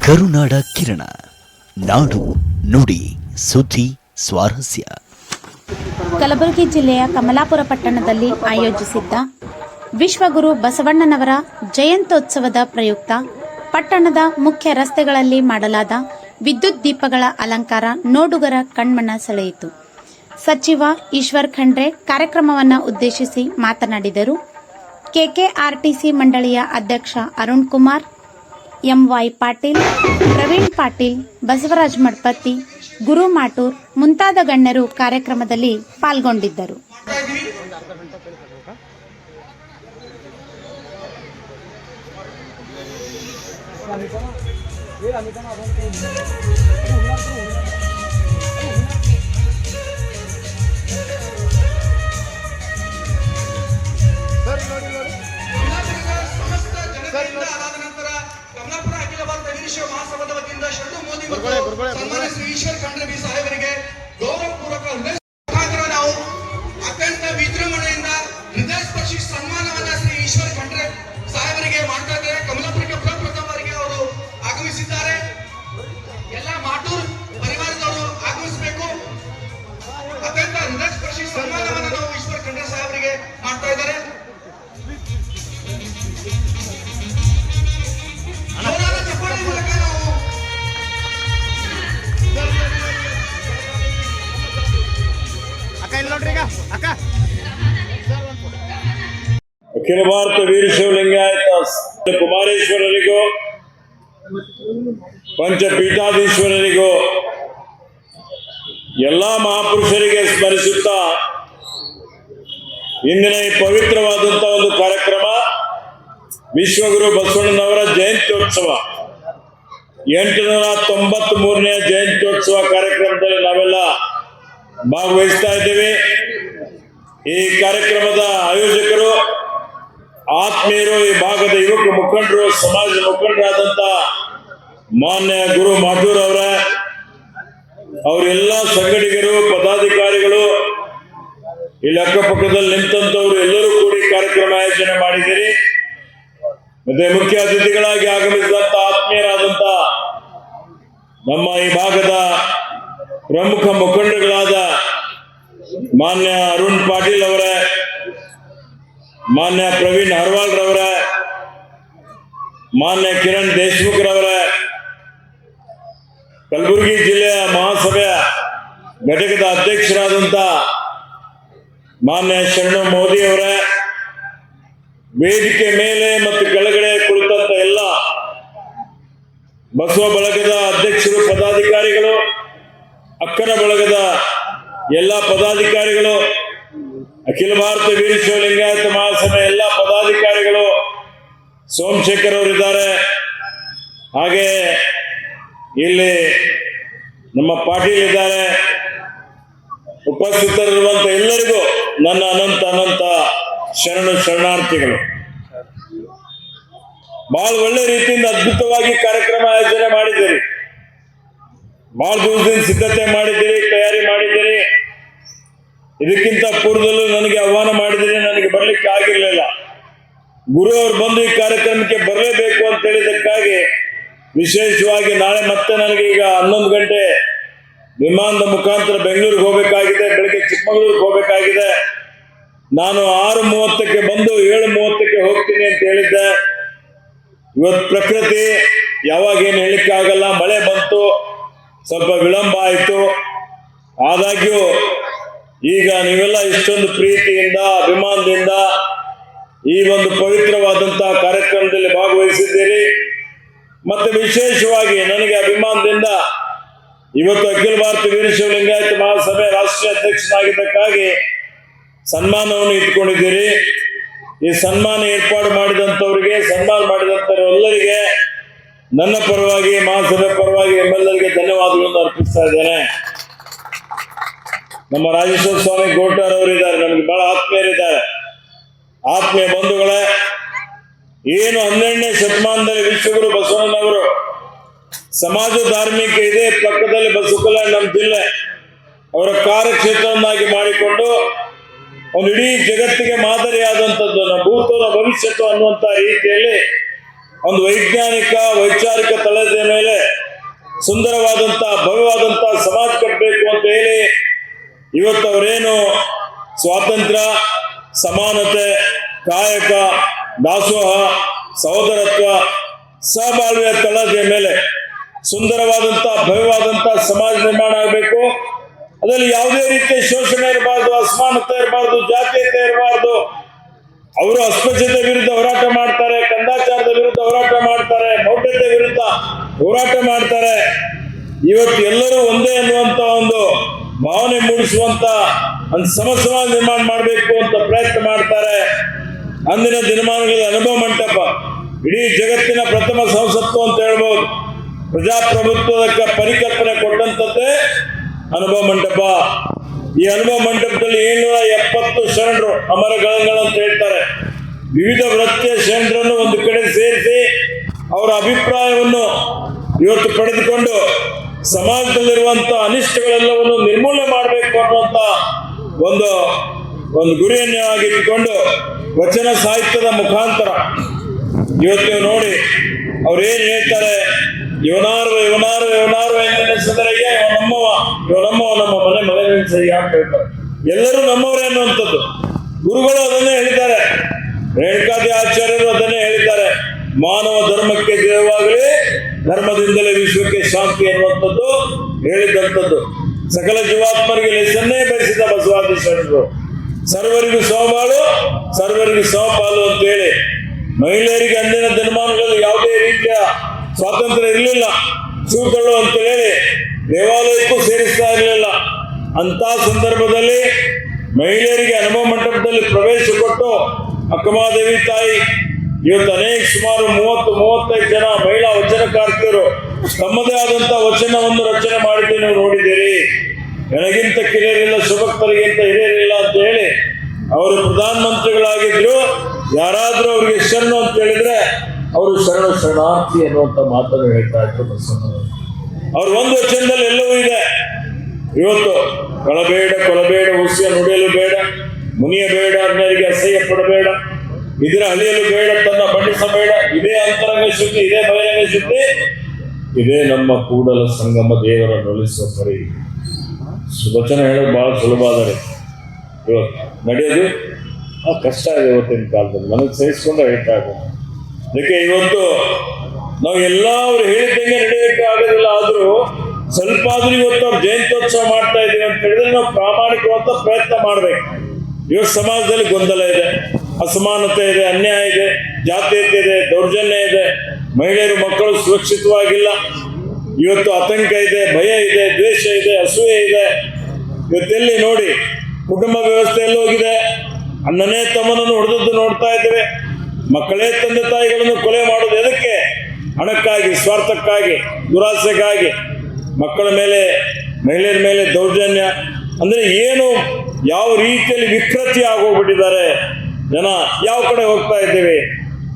ಕರುನಾಡ ಕಿರಣ, ನಾಡು ನುಡಿ ಸುದ್ದಿ ಸ್ವಾರಸ್ಯ. ಕಲಬುರಗಿ ಜಿಲ್ಲೆಯ ಕಮಲಾಪುರ ಪಟ್ಟಣದಲ್ಲಿ ಆಯೋಜಿಸಿದ್ದ ವಿಶ್ವಗುರು ಬಸವಣ್ಣನವರ ಜಯಂತ್ಯೋತ್ಸವದ ಪ್ರಯುಕ್ತ ಪಟ್ಟಣದ ಮುಖ್ಯ ರಸ್ತೆಗಳಲ್ಲಿ ಮಾಡಲಾದ ವಿದ್ಯುತ್ ದೀಪಗಳ ಅಲಂಕಾರ ನೋಡುಗರ ಕಣ್ಮನ ಸೆಳೆಯಿತು. ಸಚಿವ ಈಶ್ವರ್ ಖಂಡ್ರೆ ಕಾರ್ಯಕ್ರಮವನ್ನು ಉದ್ದೇಶಿಸಿ ಮಾತನಾಡಿದರು. ಕೆಕೆಆರ್ಟಿಸಿ ಮಂಡಳಿಯ ಅಧ್ಯಕ್ಷ ಅರುಣ್ ಕುಮಾರ್, ಎಂವೈ ಪಾಟೀಲ್, ಪ್ರವೀಣ್ ಪಾಟೀಲ್, ಬಸವರಾಜ್ ಮಡ್ಪತ್ತಿ, ಗುರು ಮಾಟೂರ್ ಮುಂತಾದ ಗಣ್ಯರು ಕಾರ್ಯಕ್ರಮದಲ್ಲಿ ಪಾಲ್ಗೊಂಡಿದ್ದರು. ಕಮಲಾಪುರ ಅಖಿಲ ಭಾರತ ವೀರಶೈವ ಮಹಾಸಭಾದ ವತಿಯಿಂದ ಶರಣು ಮೋದಿ ಮತ್ತು ಸನ್ಮಾನ್ಯ ಶ್ರೀ ಈಶ್ವರ್ ಖಂಡ್ರೆ ಬಿ ಸಾಹೇಬರಿಗೆ ಗೌರವಪೂರ್ವಕ ಮುಖಾಂತರ ನಾವು ಅತ್ಯಂತ ವಿಜೃಂಭಣೆಯಿಂದ ಹೃದಯ ಸ್ಪರ್ಶಿ ಸನ್ಮಾನವನ್ನ ಶ್ರೀ ಈಶ್ವರ್ ಖಂಡ್ರೆ ಸಾಹೇಬರಿಗೆ ಮಾಡ್ತಾ ಇದ್ದಾರೆ. ಕಮಲಾಪುರಕ್ಕೆ ಪ್ರಪ್ರಥಮವಾಗಿ ಅವರು ಆಗಮಿಸಿದ್ದಾರೆ. ಎಲ್ಲ ಮಾಟೂರ್ ಪರಿವಾರದವರು ಆಗಮಿಸಬೇಕು. ಅತ್ಯಂತ ಹೃದಯ ಸ್ಪರ್ಶಿ ಸನ್ಮಾನವನ್ನ ನಾವು ಈಶ್ವರ್ ಖಂಡ್ರೆ ಸಾಹೇಬರಿಗೆ ಮಾಡ್ತಾ ಇದ್ದಾರೆ. ಅಖಿಲ ಭಾರತ ವೀರಶೈವ ಲಿಂಗಾಯತ ಕುಮಾರೇಶ್ವರರಿಗೂ ಪಂಚಪೀಠಾಧೀಶ್ವರರಿಗೂ ಎಲ್ಲಾ ಮಹಾಪುರುಷರಿಗೆ ಸ್ಮರಿಸುತ್ತಾ ಇಂದಿನ ಈ ಪವಿತ್ರವಾದಂತಹ ಒಂದು ಕಾರ್ಯಕ್ರಮ ವಿಶ್ವಗುರು ಬಸವಣ್ಣನವರ ಜಯಂತ್ಯೋತ್ಸವ 893ನೇ ಜಯಂತ್ಯೋತ್ಸವ ಕಾರ್ಯಕ್ರಮದಲ್ಲಿ ನಾವೆಲ್ಲ ಭಾಗವಹಿಸ್ತಾ ಇದ್ದೇವೆ. ಈ ಕಾರ್ಯಕ್ರಮದ ಆಯೋಜಕರು ಆತ್ಮೀಯರು, ಈ ಭಾಗದ ಯುವಕ ಮುಖಂಡರು, ಸಮಾಜದ ಮುಖಂಡರಾದಂತ ಮಾನ್ಯ ಗುರು ಮಾಟೂರ್ ಅವರೆಲ್ಲ ಸಂಘಟಕರು, ಪದಾಧಿಕಾರಿಗಳು, ಇಲ್ಲಿ ಅಕ್ಕಪಕ್ಕದಲ್ಲಿ ನಿಂತಂತವರು ಎಲ್ಲರೂ ಕೂಡಿ ಕಾರ್ಯಕ್ರಮ ಆಯೋಜನೆ ಮಾಡಿದ್ದೀರಿ. ಮತ್ತೆ ಮುಖ್ಯ ಅತಿಥಿಗಳಾಗಿ ಆಗಮಿಸಿದಂತ ಆತ್ಮೀಯರಾದಂತ ನಮ್ಮ ಈ ಭಾಗದ ಪ್ರಮುಖ ಮುಖಂಡರುಗಳಾದ ಮಾನ್ಯ ಅರುಣ್ ಪಾಟೀಲ್ ಅವರೇ, ಮಾನ್ಯ ಪ್ರವೀಣ್ ಹರ್ವಾಲ್ ರವರೇ, ಮಾನ್ಯ ಕಿರಣ್ ದೇಶಮುಖ್ ರವರೇ, ಕಲಬುರಗಿ ಜಿಲ್ಲೆಯ ಮಹಾಸಭೆಯ ಘಟಕದ ಅಧ್ಯಕ್ಷರಾದಂತ ಮಾನ್ಯ ಶರಣು ಮೋದಿ ಅವರೇ, ವೇದಿಕೆ ಮೇಲೆ ಮತ್ತು ಕೆಳಗಡೆ ಕುಳಿತಂತ ಎಲ್ಲ ಬಸವ ಬಳಗದ ಅಧ್ಯಕ್ಷರು, ಪದಾಧಿಕಾರಿಗಳು, ಅಕ್ಕನ ಬಳಗದ ಎಲ್ಲ ಪದಾಧಿಕಾರಿಗಳು, ಅಖಿಲ ಭಾರತ ವೀರಶೈವ ಲಿಂಗಾಯತ ಮಹಾಸಭೆ ಎಲ್ಲ ಪದಾಧಿಕಾರಿಗಳು, ಸೋಮಶೇಖರ್ ಅವರಿದ್ದಾರೆ. ಹಾಗೆ ಇಲ್ಲಿ ನಮ್ಮ ಪಾಟೀಲ್ ಇದ್ದಾರೆ. ಉಪಸ್ಥಿತರಿರುವಂತ ಎಲ್ಲರಿಗೂ ನನ್ನ ಅನಂತ ಅನಂತ ಶರಣಾರ್ಥಿಗಳು. ಬಹಳ ಒಳ್ಳೆ ರೀತಿಯಿಂದ ಅದ್ಭುತವಾಗಿ ಕಾರ್ಯಕ್ರಮ ಆಯೋಜನೆ ಮಾಡಿದ್ದೀರಿ. ಬಹಳ ದಿವಸದಿಂದ ಸಿದ್ಧತೆ ಮಾಡಿದ್ದೀರಿ, ತಯಾರಿ ಮಾಡಿದ್ದೀರಿ. ಇದಕ್ಕಿಂತ ಪೂರ್ವದಲ್ಲೂ ನನಗೆ ಆಹ್ವಾನ ಮಾಡಿದ್ದೀರಿ, ನನಗೆ ಬರ್ಲಿಕ್ಕೆ ಆಗಿರ್ಲಿಲ್ಲ. ಗುರು ಅವರು ಬಂದು ಈ ಕಾರ್ಯಕ್ರಮಕ್ಕೆ ಬರಲೇಬೇಕು ಅಂತ ಹೇಳಿದಕ್ಕಾಗಿ ವಿಶೇಷವಾಗಿ ನಾಳೆ ಮತ್ತೆ ನನಗೆ ಈಗ 11 ಗಂಟೆ ವಿಮಾನದ ಮುಖಾಂತರ ಬೆಂಗಳೂರಿಗೆ ಹೋಗಬೇಕಾಗಿದೆ, ಬೆಳಗ್ಗೆ ಚಿಕ್ಕಮಗಳೂರಿಗೆ ಹೋಗಬೇಕಾಗಿದೆ. ನಾನು 6:30ಕ್ಕೆ ಬಂದು 7:30ಕ್ಕೆ ಹೋಗ್ತೀನಿ ಅಂತ ಹೇಳಿದ್ದೆ. ಇವತ್ತು ಪ್ರಕೃತಿ ಯಾವಾಗ ಏನು ಹೇಳಲಿಕ್ಕೆ ಆಗಲ್ಲ, ಮಳೆ ಬಂತು, ಸ್ವಲ್ಪ ವಿಳಂಬ ಆಯಿತು. ಆದಾಗ್ಯೂ ಈಗ ನೀವೆಲ್ಲ ಇಷ್ಟೊಂದು ಪ್ರೀತಿಯಿಂದ, ಅಭಿಮಾನದಿಂದ ಈ ಒಂದು ಪವಿತ್ರವಾದಂತಹ ಕಾರ್ಯಕ್ರಮದಲ್ಲಿ ಭಾಗವಹಿಸಿದ್ದೀರಿ. ಮತ್ತೆ ವಿಶೇಷವಾಗಿ ನನಗೆ ಅಭಿಮಾನದಿಂದ ಇವತ್ತು ಅಖಿಲ ಭಾರತ ವೀರಶೈವ ಲಿಂಗಾಯತ ಮಹಾಸಭೆ ರಾಷ್ಟ್ರೀಯ ಅಧ್ಯಕ್ಷನಾಗಿದ್ದಕ್ಕಾಗಿ ಸನ್ಮಾನವನ್ನು ಇಟ್ಕೊಂಡಿದ್ದೀರಿ. ಈ ಸನ್ಮಾನ ಏರ್ಪಾಡು ಮಾಡಿದಂಥವರಿಗೆ, ಸನ್ಮಾನ ಮಾಡಿದಂಥವರೆಲ್ಲರಿಗೆ ನನ್ನ ಪರವಾಗಿ, ಮಹಾಸಭೆ ಪರವಾಗಿ ನಿಮ್ಮೆಲ್ಲರಿಗೆ ಧನ್ಯವಾದಗಳನ್ನು ಅರ್ಪಿಸ್ತಾ ಇದ್ದೇನೆ. ನಮ್ಮ ರಾಜೇಶ್ವರ ಸ್ವಾಮಿ ಗೋಟಾರ್ ಅವರಿದ್ದಾರೆ, ನಮಗೆ ಬಹಳ ಆತ್ಮೀಯರಿದ್ದಾರೆ. ಆತ್ಮೀಯ ಬಂಧುಗಳೇ, ಏನು 12ನೇ ಶತಮಾನದಲ್ಲಿ ವಿಶ್ವಗುರು ಬಸವಣ್ಣನವರು ಸಮಾಜ ಧಾರ್ಮಿಕ ಇದೆ ಪಕ್ಕದಲ್ಲಿ ಬಸವಕಲ್ಯಾಣ ನಮ್ಮ ಜಿಲ್ಲೆ ಅವರ ಕಾರ್ಯಕ್ಷೇತ್ರವನ್ನಾಗಿ ಮಾಡಿಕೊಂಡು ಒಂದು ಇಡೀ ಜಗತ್ತಿಗೆ ಮಾದರಿಯಾದಂಥದ್ದು ಭೂತೋರ ಭವಿಷ್ಯತ್ತು ಅನ್ನುವಂತ ರೀತಿಯಲ್ಲಿ ಒಂದು ವೈಚಾರಿಕ ತಳದ ಮೇಲೆ ಸುಂದರವಾದಂತಹ ಭವ್ಯವಾದಂತಹ ಸಮಾಜ ಕಟ್ಟಬೇಕು ಅಂತ ಹೇಳಿ ಇವತ್ತು ಅವರೇನು ಸ್ವಾತಂತ್ರ್ಯ, ಸಮಾನತೆ, ಕಾಯಕ, ದಾಸೋಹ, ಸಹೋದರತ್ವ, ಸಹಬಾಳ್ವೆಯ ತಳದ ಮೇಲೆ ಸುಂದರವಾದಂತಹ ಭವ್ಯವಾದಂತಹ ಸಮಾಜ ನಿರ್ಮಾಣ ಆಗಬೇಕು. ಅದರಲ್ಲಿ ಯಾವುದೇ ರೀತಿಯ ಶೋಷಣೆ ಇರಬಾರ್ದು, ಅಸಮಾನತೆ ಇರಬಾರ್ದು, ಜಾತೀಯತೆ ಇರಬಾರ್ದು. ಅವರು ಅಸ್ಪೃಶ್ಯತೆ ವಿರುದ್ಧ ಹೋರಾಟ ಮಾಡ್ತಾರೆ, ಕಂದಾಚಾರದ ವಿರುದ್ಧ ಹೋರಾಟ ಮಾಡ್ತಾರೆ, ಮೌಢ್ಯತೆ ವಿರುದ್ಧ ಹೋರಾಟ ಮಾಡ್ತಾರೆ. ಇವತ್ತು ಎಲ್ಲರೂ ಒಂದೇ ಅನ್ನುವಂತ ಒಂದು ಭಾವನೆ ಮೂಡಿಸುವಂತ ಒಂದು ಸಮಾಜ ನಿರ್ಮಾಣ ಮಾಡಬೇಕು ಅಂತ ಪ್ರಯತ್ನ ಮಾಡ್ತಾರೆ. ಅಂದಿನ ದಿನಮಾನಗಳ ಅನುಭವ ಮಂಟಪ ಇಡೀ ಜಗತ್ತಿನ ಪ್ರಥಮ ಸಂಸತ್ತು ಅಂತ ಹೇಳ್ಬೋದು. ಪ್ರಜಾಪ್ರಭುತ್ವದ ಪರಿಕಲ್ಪನೆ ಕೊಟ್ಟಂತದ್ದೇ ಅನುಭವ ಮಂಟಪ. ಈ ಅನುಭವ ಮಂಟಪದಲ್ಲಿ 770 ಶರಣರು ಅಮರಗಳು ಅಂತ ಹೇಳ್ತಾರೆ. ವಿವಿಧ ವೃತ್ತಿಯ ಶರಣರನ್ನು ಒಂದು ಕಡೆ ಸೇರಿಸಿ ಅವರ ಅಭಿಪ್ರಾಯವನ್ನು ಇವತ್ತು ಪಡೆದುಕೊಂಡು ಸಮಾಜದಲ್ಲಿರುವಂತಹ ಅನಿಷ್ಟಗಳೆಲ್ಲವನ್ನು ನಿರ್ಮೂಲನೆ ಮಾಡಬೇಕು ಅನ್ನುವಂತ ಒಂದು ಗುರಿಯನ್ನು ಆಗಿಟ್ಟುಕೊಂಡು ವಚನ ಸಾಹಿತ್ಯದ ಮುಖಾಂತರ ಇವತ್ತು ನೀವು ನೋಡಿ ಅವ್ರೇನ್ ಹೇಳ್ತಾರೆ, ಇವನಾರು ಎಂದೆನಿಸಿದರಯ್ಯ ನಮ್ಮವ ನಮ್ಮ ಮನೆ ಸರಿ ಅಂತ ಹೇಳ್ತಾರೆ. ಎಲ್ಲರೂ ನಮ್ಮವರೇ ಅನ್ನುವಂಥದ್ದು ಗುರುಗಳು ಅದನ್ನೇ ಹೇಳಿದ್ದಾರೆ. ರೇಣುಕಾದಿ ಆಚಾರ್ಯರು ಅದನ್ನೇ ಹೇಳಿದ್ದಾರೆ. ಮಾನವ ಧರ್ಮಕ್ಕೆ ಜಯವಾಗಲಿ, ಧರ್ಮದಿಂದಲೇ ವಿಶ್ವಕ್ಕೆ ಶಾಂತಿ ಅನ್ನುವಂಥದ್ದು ಹೇಳಿದಂಥದ್ದು. ಸಕಲ ಜೀವಾತ್ಮರಿಗೆ ಲೆಸನ್ನೇ ಬಯಸಿದ ಬಸವಾದಿ ಶರಣರು. ಸರ್ವರಿಗೂ ಸಮಬಾಳು, ಸರ್ವರಿಗೂ ಸಮಪಾಲು ಅಂತ ಹೇಳಿ ಮಹಿಳೆಯರಿಗೆ ಅಂದಿನ ದಿನಮಾನಗಳಲ್ಲಿ ಯಾವುದೇ ರೀತಿಯ ಸ್ವಾತಂತ್ರ್ಯ ಇರಲಿಲ್ಲ. ಶೂಗಳು ಅಂತ ಹೇಳಿ ದೇವಾಲಯಕ್ಕೂ ಸೇರಿಸ್ತಾ ಇರಲಿಲ್ಲ. ಅಂತ ಸಂದರ್ಭದಲ್ಲಿ ಮಹಿಳೆಯರಿಗೆ ಅನುಭವ ಮಂಟಪದಲ್ಲಿ ಪ್ರವೇಶ ಕೊಟ್ಟು ಅಕ್ಕಮಹಾದೇವಿ ತಾಯಿ ಇವತ್ತು ಸುಮಾರು 30-35 ಜನ ಮಹಿಳಾ ವಚನಕಾರ್ತಿಯರು ತಮ್ಮದೇ ಆದಂತ ವಚನವನ್ನು ರಚನೆ ಮಾಡಿದ್ದು ನೀವು ನೋಡಿದ್ದೀರಿ. ನನಗಿಂತ ಕಿರಿಯರಿಲ್ಲ, ಸುಭಕ್ತರಿಗಿಂತ ಹಿರಿಯರಿಲ್ಲ ಅಂತ ಹೇಳಿ ಅವರು ಪ್ರಧಾನ ಮಂತ್ರಿಗಳಾಗಿದ್ರು. ಯಾರಾದ್ರೂ ಅವ್ರಿಗೆ ಶರಣು ಅಂತ ಹೇಳಿದ್ರೆ ಅವರು ಶರಣಾರ್ಥಿ ಅನ್ನುವಂತ ಮಾತನ್ನು ಹೇಳ್ತಾ ಇದ್ರು ಬಸವಣ್ಣವರು. ಅವ್ರ ಒಂದು ವಚನದಲ್ಲಿ ಎಲ್ಲವೂ ಇದೆ. ಇವತ್ತು ಕೊಲಬೇಡ, ಹುಸಿಯ ನುಡಿಯಲು ಬೇಡ, ಮುನಿಯಬೇಡ, ಅನ್ಯರಿಗೆ ಅಸಹ್ಯ ಪಡಬೇಡ, ಇದರ ಅಳಿಯಲು ಬೇಡ, ತನ್ನ ಬಣ್ಣಿಸಬೇಡ, ಇದೇ ಅಂತರಂಗ ಶುದ್ಧಿ, ಇದೇ ಬಹಿರಂಗ ಶುದ್ಧಿ, ಇದೇ ನಮ್ಮ ಕೂಡಲ ಸಂಗಮ ದೇವರ ನೊಲಿಸುವ ಪರಿ. ವಚನ ಹೇಳೋದು ಬಹಳ ಸುಲಭ ಆದರೆ ಇವತ್ತು ನಡೆಯೋದು ಕಷ್ಟ ಇದೆ. ಇವತ್ತಿನ ಕಾಲದಲ್ಲಿ ನನಗೆ ಸಹಿಸ್ಕೊಂಡು ಹೇಳ್ತಾ ಇದ್ದೇನೆ. ಅದಕ್ಕೆ ಇವತ್ತು ನಾವು ಎಲ್ಲ ಅವ್ರು ಹೇಳಿದ್ದಂಗೆ ನಡೆಯೋಕ್ಕೆ ಆಗೋದಿಲ್ಲ. ಆದ್ರೂ ಸ್ವಲ್ಪ ಆದ್ರೂ ಇವತ್ತು ಅವ್ರು ಜಯಂತ್ಯೋತ್ಸವ ಮಾಡ್ತಾ ಇದೀವಿ ಅಂತ ಹೇಳಿದ್ರೆ ನಾವು ಪ್ರಾಮಾಣಿಕವಾದ ಪ್ರಯತ್ನ ಮಾಡ್ಬೇಕು. ಇವತ್ತು ಸಮಾಜದಲ್ಲಿ ಗೊಂದಲ ಇದೆ, ಅಸಮಾನತೆ ಇದೆ, ಅನ್ಯಾಯ ಇದೆ, ಜಾತೀಯತೆ ಇದೆ, ದೌರ್ಜನ್ಯ ಇದೆ, ಮಹಿಳೆಯರು ಮಕ್ಕಳು ಸುರಕ್ಷಿತವಾಗಿಲ್ಲ, ಇವತ್ತು ಆತಂಕ ಇದೆ, ಭಯ ಇದೆ, ದ್ವೇಷ ಇದೆ, ಅಸೂಯೆ ಇದೆ. ಇವತ್ತೆಲ್ಲಿ ನೋಡಿ ಕುಟುಂಬ ವ್ಯವಸ್ಥೆ ಎಲ್ಲಿ ಹೋಗಿದೆ. ಅಣ್ಣನೇ ತಮ್ಮನನ್ನು ಹೊಡೆದದ್ದು ನೋಡ್ತಾ ಇದ್ದೇವೆ. ಮಕ್ಕಳೇ ತಂದೆ ತಾಯಿಗಳನ್ನು ಕೊಲೆ ಮಾಡೋದು ಎದಕ್ಕೆ? ಹಣಕ್ಕಾಗಿ, ಸ್ವಾರ್ಥಕ್ಕಾಗಿ, ದುರಾಸೆಗಾಗಿ. ಮಕ್ಕಳ ಮೇಲೆ, ಮಹಿಳೆಯರ ಮೇಲೆ ದೌರ್ಜನ್ಯ ಅಂದ್ರೆ ಏನು, ಯಾವ ರೀತಿಯಲ್ಲಿ ವಿಕೃತಿ ಆಗೋಗ್ಬಿಟ್ಟಿದ್ದಾರೆ ಜನ. ಯಾವ ಕಡೆ ಹೋಗ್ತಾ ಇದ್ದೇವೆ?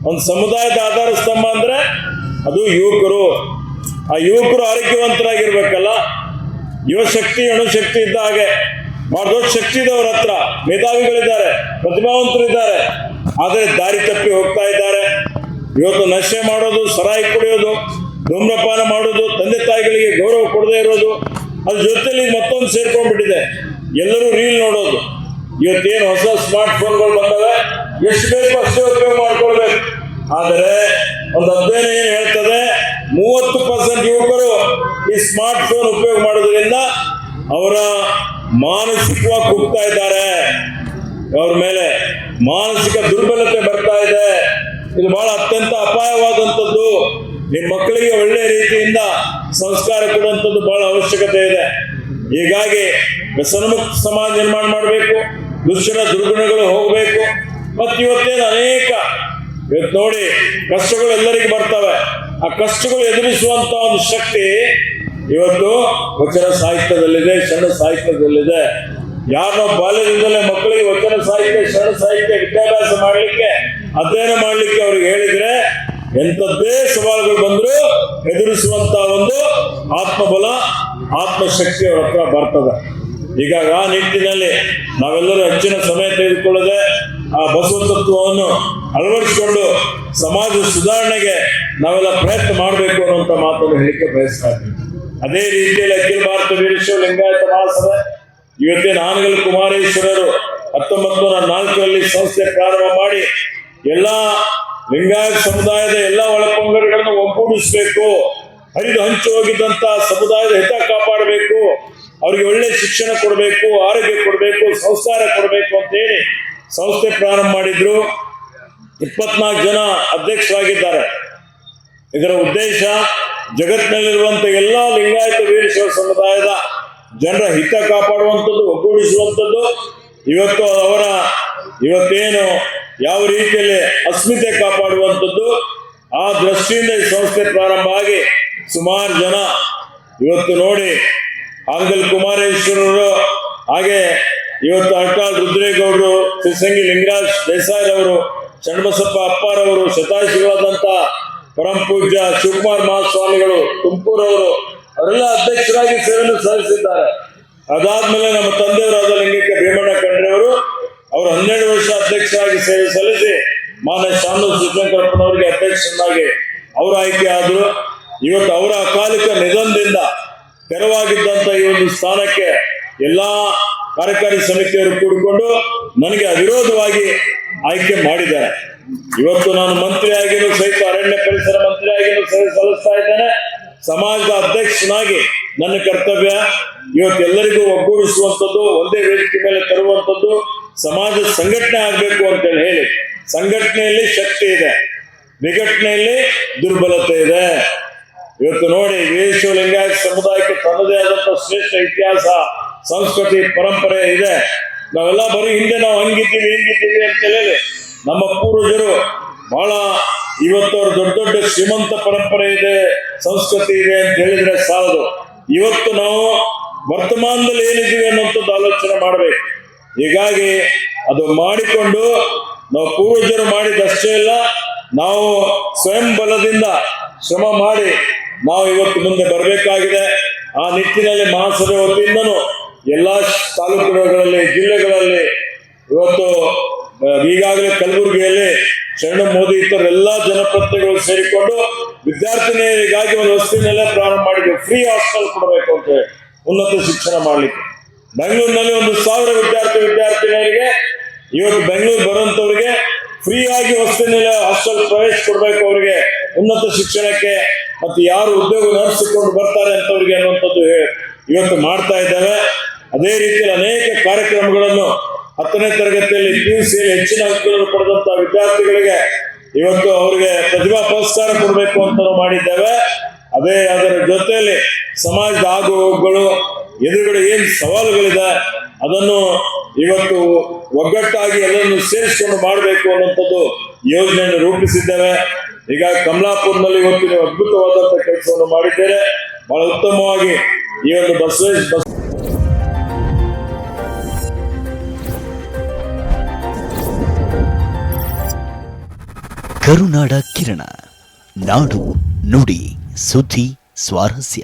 ಒಂದು ಸಮುದಾಯದ ಆಧಾರ ಸ್ತಂಭ ಅಂದ್ರೆ ಅದು ಯುವಕರು. ಆ ಯುವಕರು ಆರೋಗ್ಯವಂತರಾಗಿರ್ಬೇಕಲ್ಲ. ಯುವಶಕ್ತಿ ಅಣುಶಕ್ತಿ ಇದ್ದ ಹಾಗೆ ಬಹಳ ದೊಡ್ಡ ಶಕ್ತಿ ಇದೆ ಅವ್ರ ಹತ್ರ, ಮೇಧಾವಿಗಳಿದ್ದಾರೆ, ಪ್ರತಿಭಾವಂತರಿದ್ದಾರೆ. ಆದರೆ ದಾರಿ ತಪ್ಪಿ ಹೋಗ್ತಾ ಇದ್ದಾರೆ. ಇವತ್ತು ನಶೆ ಮಾಡೋದು, ಸರಾಯಿ ಕುಡಿಯೋದು, ಧೂಮ್ರಪಾನ ಮಾಡೋದು, ತಂದೆ ತಾಯಿಗಳಿಗೆ ಗೌರವ ಕೊಡದೇ ಇರೋದು, ಅದ್ರ ಜೊತೆಲಿ ಮತ್ತೊಂದು ಸೇರ್ಕೊಂಡ್ಬಿಟ್ಟಿದೆ. ಎಲ್ಲರೂ ರೀಲ್ ನೋಡೋದು. ಇವತ್ತೇನು ಹೊಸ ಸ್ಮಾರ್ಟ್ ಫೋನ್ಗಳು ಬಂದವೆ, ಎಷ್ಟು ಬೇಕು ಅಷ್ಟೇ ಉಪಯೋಗ ಮಾಡ್ಕೊಳ್ಬೇಕು. ಆದರೆ ಒಂದು ಅಧ್ಯಯನ ಏನು ಹೇಳ್ತದೆ, 30% ಯುವಕರು ಈ ಸ್ಮಾರ್ಟ್ ಫೋನ್ ಉಪಯೋಗ ಮಾಡೋದ್ರಿಂದ ಅವರ ಮಾನಸಿಕವಾಗಿ ಕುಗ್ತಾ ಇದ್ದಾರೆ. ಅವ್ರ ಮೇಲೆ ಮಾನಸಿಕ ದುರ್ಬಲತೆ ಬರ್ತಾ ಇದೆ. ಇದು ಬಹಳ ಅತ್ಯಂತ ಅಪಾಯವಾದಂಥದ್ದು. ನಿಮ್ಮ ಮಕ್ಕಳಿಗೆ ಒಳ್ಳೆ ರೀತಿಯಿಂದ ಸಂಸ್ಕಾರ ಕೊಡುವಂಥದ್ದು ಬಹಳ ಅವಶ್ಯಕತೆ ಇದೆ. ಹೀಗಾಗಿ ವ್ಯಸನಮುಕ್ತ ಸಮಾಜ ನಿರ್ಮಾಣ ಮಾಡಬೇಕು. ದುಶ್ಚರ ದುರ್ಗುಣಗಳು ಹೋಗಬೇಕು. ಮತ್ತು ಇವತ್ತೇನು ಅನೇಕ ಇವತ್ತು ನೋಡಿ ಕಷ್ಟಗಳು ಎಲ್ಲರಿಗೂ ಬರ್ತವೆ. ಆ ಕಷ್ಟಗಳು ಎದುರಿಸುವಂತ ಒಂದು ಶಕ್ತಿ ಇವತ್ತು ವಚನ ಸಾಹಿತ್ಯದಲ್ಲಿದೆ, ಶರಣ ಸಾಹಿತ್ಯದಲ್ಲಿದೆ. ಯಾರನ್ನೋ ಬಾಲ್ಯದಿಂದಲೇ ಮಕ್ಕಳಿಗೆ ವಚನ ಸಾಹಿತ್ಯ, ಶರಣ ಸಾಹಿತ್ಯ ವಿದ್ಯಾಭ್ಯಾಸ ಮಾಡಲಿಕ್ಕೆ, ಅಧ್ಯಯನ ಮಾಡಲಿಕ್ಕೆ ಅವ್ರಿಗೆ ಹೇಳಿದ್ರೆ ಎಂಥದ್ದೇ ಸವಾಲುಗಳು ಬಂದರೂ ಎದುರಿಸುವಂತ ಒಂದು ಆತ್ಮಬಲ, ಆತ್ಮಶಕ್ತಿ ಅವ್ರ ಹತ್ರ ಬರ್ತದೆ. ಹೀಗಾಗಿ ಆ ನಿಟ್ಟಿನಲ್ಲಿ ನಾವೆಲ್ಲರೂ ಹೆಚ್ಚಿನ ಸಮಯ ತೆಗೆದುಕೊಳ್ಳದೆ ಆ ಬಸವ ತತ್ವವನ್ನು ಅಳವಡಿಸಿಕೊಂಡು ಸಮಾಜ ಸುಧಾರಣೆಗೆ ನಾವೆಲ್ಲ ಪ್ರಯತ್ನ ಮಾಡಬೇಕು ಅನ್ನುವಂಥ ಮಾತನ್ನು ಹೇಳಿಕೆ ಬಯಸ್ತಾ ಇದ್ದೀವಿ. ಅದೇ ರೀತಿಯಲ್ಲಿ ಅಖಿಲ ಭಾರತ ವೀರಶೈವ ಲಿಂಗಾಯತ ಮಹಾಸಭೆ ಇವತ್ತಿನ ಹಾನಗಲ್ ಕುಮಾರೇಶ್ವರರು 1904ರಲ್ಲಿ ಸಂಸ್ಥೆ ಪ್ರಾರಂಭ ಮಾಡಿ ಎಲ್ಲಾ ಲಿಂಗಾಯತ ಸಮುದಾಯದ ಎಲ್ಲ ಒಳಪಂಗಡಗಳನ್ನು ಒಗ್ಗೂಡಿಸಬೇಕು, ಹರಿದು ಹಂಚಿ ಹೋಗಿದ್ದಂತ ಸಮುದಾಯದ ಹಿತ ಕಾಪಾಡಬೇಕು, ಅವರಿಗೆ ಒಳ್ಳೆ ಶಿಕ್ಷಣ ಕೊಡಬೇಕು, ಆರೋಗ್ಯ ಕೊಡಬೇಕು, ಸಂಸ್ಕಾರ ಕೊಡಬೇಕು ಅಂತ ಹೇಳಿ ಸಂಸ್ಥೆ ಪ್ರಾರಂಭ ಮಾಡಿದ್ರು. 24 ಜನ ಅಧ್ಯಕ್ಷರಾಗಿದ್ದಾರೆ. ಇದರ ಉದ್ದೇಶ ಜಗತ್ತಿನಲ್ಲಿರುವಂತ ಎಲ್ಲಾ ಲಿಂಗಾಯತ ವೀರಶೈವ ಸಮುದಾಯದ ಜನರ ಹಿತ ಕಾಪಾಡುವಂಥದ್ದು, ಒಗ್ಗೂಡಿಸುವಂಥದ್ದು. ಇವತ್ತೇನು ಯಾವ ರೀತಿಯಲ್ಲಿ ಅಸ್ಮಿತೆ ಕಾಪಾಡುವಂಥದ್ದು, ಆ ದೃಷ್ಟಿಯಿಂದ ಈ ಸಂಸ್ಥೆ ಪ್ರಾರಂಭ ಆಗಿ ಸುಮಾರು ಜನ ಇವತ್ತು ನೋಡಿ ಹಾನಗಲ್ ಕುಮಾರೇಶ್ವರರು, ಹಾಗೆ ಇವತ್ತು ಅರ್ಟಾಳ್ ರುದ್ರೇಗೌಡರು, ಸಿಸಂಗಿ ಲಿಂಗರಾಜ್ ದೇಸಾಯಿರವರು, ಚನ್ನಬಸಪ್ಪ ಅಪ್ಪಾರವರು, ಶತಾಯುಷಿಗಳಾದಂಥ ಪರಮ ಪೂಜ್ಯ ಶಿವಕುಮಾರ ಮಹಾಸ್ವಾಮಿಗಳು ತುಮಕೂರವರು ಅವರೆಲ್ಲ ಅಧ್ಯಕ್ಷರಾಗಿ ಸೇವೆಯನ್ನು ಸಲ್ಲಿಸಿದ್ದಾರೆ. ಅದಾದ್ಮೇಲೆ ನಮ್ಮ ತಂದೆಯವರಾದ ಲಿಂಗಕ್ಕೆ ಭೀಮಣ್ಣ ಖಂಡ್ರೆಯವರು ಅವರು 12 ವರ್ಷ ಅಧ್ಯಕ್ಷರಾಗಿ ಸೇವೆ ಸಲ್ಲಿಸಿ ಮಾನ್ಯ ಶಾಮನೂರು ಶಿವಶಂಕರಪ್ಪನವರಿಗೆ ಅಧ್ಯಕ್ಷರನ್ನಾಗಿ ಅವರು ಆಯ್ಕೆ ಆದರು. ಇವತ್ತು ಅವರ ಅಕಾಲಿಕ ನಿಧನದಿಂದ ತೆರವಾಗಿದ್ದಂತ ಈ ಒಂದು ಸ್ಥಾನಕ್ಕೆ ಎಲ್ಲಾ ಕಾರ್ಯಕಾರಿ ಸಮಿತಿಯವರು ಕೂಡಿಕೊಂಡು ನನಗೆ ಅವಿರೋಧವಾಗಿ ಆಯ್ಕೆ ಮಾಡಿದ್ದಾರೆ. ಇವತ್ತು ನಾನು ಮಂತ್ರಿಯಾಗಿಯೂ ಸಹಿತ ಅರಣ್ಯ ಪರಿಸರ ಮಂತ್ರಿಯಾಗಿಯೂ ಸೇವೆ ಸಲ್ಲಿಸ್ತಾ ಇದ್ದೇನೆ. ಸಮಾಜದ ಅಧ್ಯಕ್ಷನಾಗಿ ನನ್ನ ಕರ್ತವ್ಯ ಇವತ್ತು ಎಲ್ಲರಿಗೂ ಒಗ್ಗೂಡಿಸುವಂಥದ್ದು, ಒಂದೇ ವೇದಿಕೆ ಮೇಲೆ ತರುವಂಥದ್ದು, ಸಮಾಜದ ಸಂಘಟನೆ ಆಗಬೇಕು ಅಂತೇಳಿ ಹೇಳಿ. ಸಂಘಟನೆಯಲ್ಲಿ ಶಕ್ತಿ ಇದೆ, ವಿಘಟನೆಯಲ್ಲಿ ದುರ್ಬಲತೆ ಇದೆ. ಇವತ್ತು ನೋಡಿ ವೀರಶೈವ ಲಿಂಗಾಯತ ಸಮುದಾಯಕ್ಕೆ ತನ್ನದೇ ಆದಂತಹ ಶ್ರೇಷ್ಠ ಇತಿಹಾಸ, ಸಂಸ್ಕೃತಿ, ಪರಂಪರೆ ಇದೆ. ನಾವೆಲ್ಲ ಬರೀ ಹಿಂದೆ ನಾವು ಹಿಂಗಿದ್ದೀವಿ ಅಂತ ಹೇಳಿ ನಮ್ಮ ಪೂರ್ವಜರು ಬಹಳ ಇವತ್ತು ಅವ್ರ ದೊಡ್ಡ ದೊಡ್ಡ ಶ್ರೀಮಂತ ಪರಂಪರೆ ಇದೆ, ಸಂಸ್ಕೃತಿ ಇದೆ ಅಂತ ಹೇಳಿದ್ರೆ ಸಾಲದು. ಇವತ್ತು ನಾವು ವರ್ತಮಾನದಲ್ಲಿ ಏನಿದ್ದೀವಿ ಅನ್ನೋಂಥದ್ದು ಆಲೋಚನೆ ಮಾಡಬೇಕು. ಹೀಗಾಗಿ ಅದು ಮಾಡಿಕೊಂಡು ನಾವು ಪೂರ್ವಜರು ಮಾಡಿದಷ್ಟೇ ಇಲ್ಲ, ನಾವು ಸ್ವಯಂ ಬಲದಿಂದ ಶ್ರಮ ಮಾಡಿ ನಾವು ಇವತ್ತು ಮುಂದೆ ಬರಬೇಕಾಗಿದೆ. ಆ ನಿಟ್ಟಿನಲ್ಲಿ ಮಹಾಸಭೆ ವತಿಯಿಂದನೂ ಎಲ್ಲಾ ತಾಲೂಕುಗಳಲ್ಲಿ, ಜಿಲ್ಲೆಗಳಲ್ಲಿ ಇವತ್ತು ಈಗಾಗಲೇ ಕಲಬುರಗಿಯಲ್ಲಿ ಶರಣ ಮೋದಿ ಇತರೆಲ್ಲಾ ಜನಪ್ರತಿನಿಧಿಗಳು ಸೇರಿಕೊಂಡು ವಿದ್ಯಾರ್ಥಿನಿಯರಿಗಾಗಿ ಒಂದು ವಸತಿನೆಲ್ಲ ಪ್ರಾರಂಭ ಮಾಡಿದ್ವಿ. ಫ್ರೀ ಹಾಸ್ಟೆಲ್ ಕೊಡಬೇಕು ಅಂತ ಹೇಳಿ ಉನ್ನತ ಶಿಕ್ಷಣ ಮಾಡಲಿಕ್ಕೆ. ಬೆಂಗಳೂರಿನಲ್ಲಿ 1,000 ವಿದ್ಯಾರ್ಥಿನಿಯರಿಗೆ ಇವತ್ತು ಬೆಂಗಳೂರು ಬರುವಂತವ್ರಿಗೆ ಫ್ರೀ ಆಗಿ ವಸತಿನೆಲ್ಲ ಹಾಸ್ಟೆಲ್ ಪ್ರವೇಶ ಕೊಡಬೇಕು, ಅವರಿಗೆ ಉನ್ನತ ಶಿಕ್ಷಣಕ್ಕೆ. ಮತ್ತು ಯಾರು ಉದ್ಯೋಗ ನಡೆಸಿಕೊಂಡು ಬರ್ತಾರೆ ಅಂತವ್ರಿಗೆ ಅನ್ನುವಂಥದ್ದು ಇವತ್ತು ಮಾಡ್ತಾ ಇದ್ದೇವೆ. ಅದೇ ರೀತಿಯಲ್ಲಿ ಅನೇಕ ಕಾರ್ಯಕ್ರಮಗಳನ್ನು 10ನೇ ತರಗತಿಯಲ್ಲಿ PUC ಹೆಚ್ಚಿನ ಅಂಕಗಳನ್ನು ಪಡೆದಂತಹ ವಿದ್ಯಾರ್ಥಿಗಳಿಗೆ ಇವತ್ತು ಅವರಿಗೆ ಪ್ರತಿಭಾ ಪುರಸ್ಕಾರ ಕೊಡಬೇಕು ಅಂತ ನಾವು ಮಾಡಿದ್ದೇವೆ. ಅದರ ಜೊತೆಯಲ್ಲಿ ಸಮಾಜದ ಆಗು ಹೋಗುಗಳು, ಎದುರುಗಡೆ ಏನು ಸವಾಲುಗಳಿದೆ ಅದನ್ನು ಇವತ್ತು ಒಗ್ಗಟ್ಟಾಗಿ ಎಲ್ಲರನ್ನು ಸೇರಿಸಿಕೊಂಡು ಮಾಡಬೇಕು ಅನ್ನುವಂಥದ್ದು ಯೋಜನೆಯನ್ನು ರೂಪಿಸಿದ್ದೇವೆ. ಈಗ ಕಮಲಾಪುರದಲ್ಲಿ ಇವತ್ತು ನೀವು ಅದ್ಭುತವಾದಂಥ ಕೆಲಸವನ್ನು ಮಾಡಿದ್ದೇವೆ. ಬಹಳ ಉತ್ತಮವಾಗಿ ಈ ಒಂದು ಕರುನಾಡ ಕಿರಣ, ನಾಡು ನುಡಿ ಸುದ್ದಿ ಸ್ವಾರಸ್ಯ.